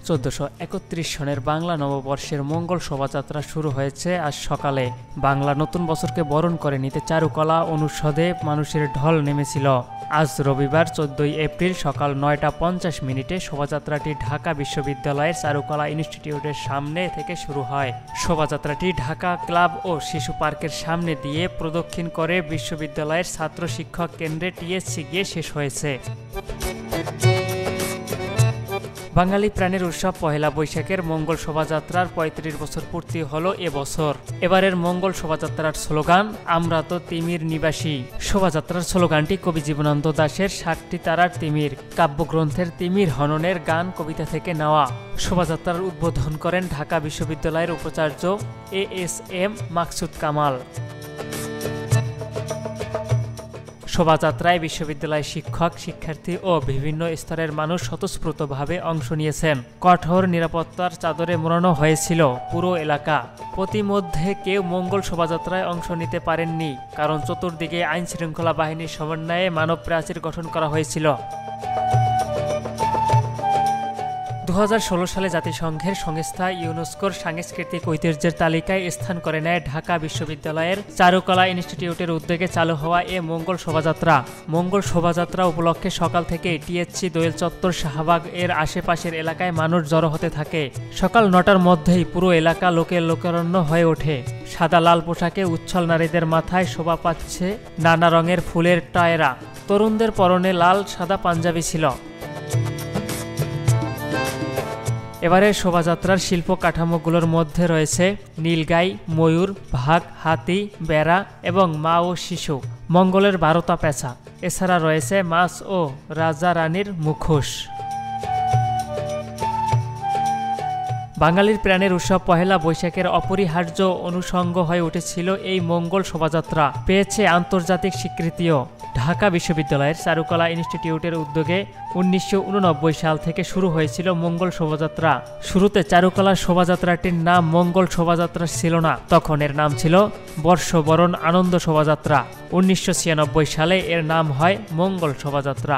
1431 সনের বাংলা নববর্ষের মঙ্গল শোভাযাত্রা শুরু হয়েছে আজ সকালে। বাংলা নতুন বছরকে বরণ করে নিতে চারুকলা অনুষদে মানুষের ঢল নেমেছিল। আজ রবিবার 14 এপ্রিল সকাল 9:50 শোভাযাত্রাটি ঢাকা বিশ্ববিদ্যালয়ের চারুকলা ইনস্টিটিউটের সামনে থেকে শুরু হয়। শোভাযাত্রাটি ঢাকা ক্লাব ও শিশু পার্কের সামনে দিয়ে প্রদক্ষিণ করে বিশ্ববিদ্যালয়ের ছাত্র শিক্ষক কেন্দ্রে টিএসসি গিয়ে শেষ হয়েছে। বাঙালি প্রাণের উৎসব পহেলা বৈশাখের মঙ্গল শোভাযাত্রার 35 বছর পূর্তি হলো এবছর। এবারের মঙ্গল শোভাযাত্রার স্লোগান আমরা তো তিমির নিবাসী। শোভাযাত্রার স্লোগানটি কবি জীবনানন্দ দাশের 7টি তারার তিমির কাব্যগ্রন্থের তিমির হননের গান কবিতা থেকে নেওয়া। শোভাযাত্রার উদ্বোধন করেন ঢাকা বিশ্ববিদ্যালয়ের উপাচার্য ASM মাকসুদ কামাল। শোভাযাত্রায় বিশ্ববিদ্যালয়ের শিক্ষক, শিক্ষার্থী ও বিভিন্ন স্তরের মানুষ স্বতঃস্ফূর্তভাবে অংশ নিয়েছেন। কঠোর নিরাপত্তার চাদরে মোড়ানো হয়েছিল পুরো এলাকা। প্রতিমধ্যে কেউ মঙ্গল শোভাযাত্রায় অংশ নিতে পারেননি, কারণ চতুর্দিকে আইন শৃঙ্খলা বাহিনীর সমন্বয়ে মানব প্রাচীর গঠন করা হয়েছিল। 2016 সালে জাতিসংঘের সংস্থা ইউনেস্কোর সাংস্কৃতিক ঐতিহ্যের তালিকায় স্থান করে নেয় ঢাকা বিশ্ববিদ্যালয়ের চারুকলা ইনস্টিটিউটের উদ্যোগে চালু হওয়া এ মঙ্গল শোভাযাত্রা। মঙ্গল শোভাযাত্রা উপলক্ষে সকাল থেকে টিএসসি, দোয়েল চত্বর, শাহবাগ এর আশেপাশের এলাকায় মানুষ জড়ো হতে থাকে। সকাল 9টার মধ্যেই পুরো এলাকা লোকে লোকারণ্য হয়ে ওঠে। সাদা লাল পোশাকে উচ্ছল নারীদের মাথায় শোভা পাচ্ছে নানা রঙের ফুলের টায়রা। তরুণদের পরনে লাল সাদা পাঞ্জাবি ছিল। এবারে শোভাযাত্রার শিল্প কাঠামোগুলোর মধ্যে রয়েছে নীলগাই, ময়ূর, বাঘ, হাতি, বেড়া এবং মা ও শিশু, মঙ্গলের 12টা পেঁচা। এছাড়া রয়েছে মাছ ও রাজা রানীর মুখোশ। বাঙালির প্রাণের উৎসব পহেলা বৈশাখের অপরিহার্য অনুষঙ্গ হয়ে উঠেছিল এই মঙ্গল শোভাযাত্রা। পেয়েছে আন্তর্জাতিক স্বীকৃতিও। ঢাকা বিশ্ববিদ্যালয়ের চারুকলা ইনস্টিটিউটের উদ্যোগে 1989 সাল থেকে শুরু হয়েছিল মঙ্গল শোভাযাত্রা। শুরুতে চারুকলা শোভাযাত্রাটির নাম মঙ্গল শোভাযাত্রা ছিল না, তখন এর নাম ছিল বর্ষবরণ আনন্দ শোভাযাত্রা। 1996 সালে এর নাম হয় মঙ্গল শোভাযাত্রা।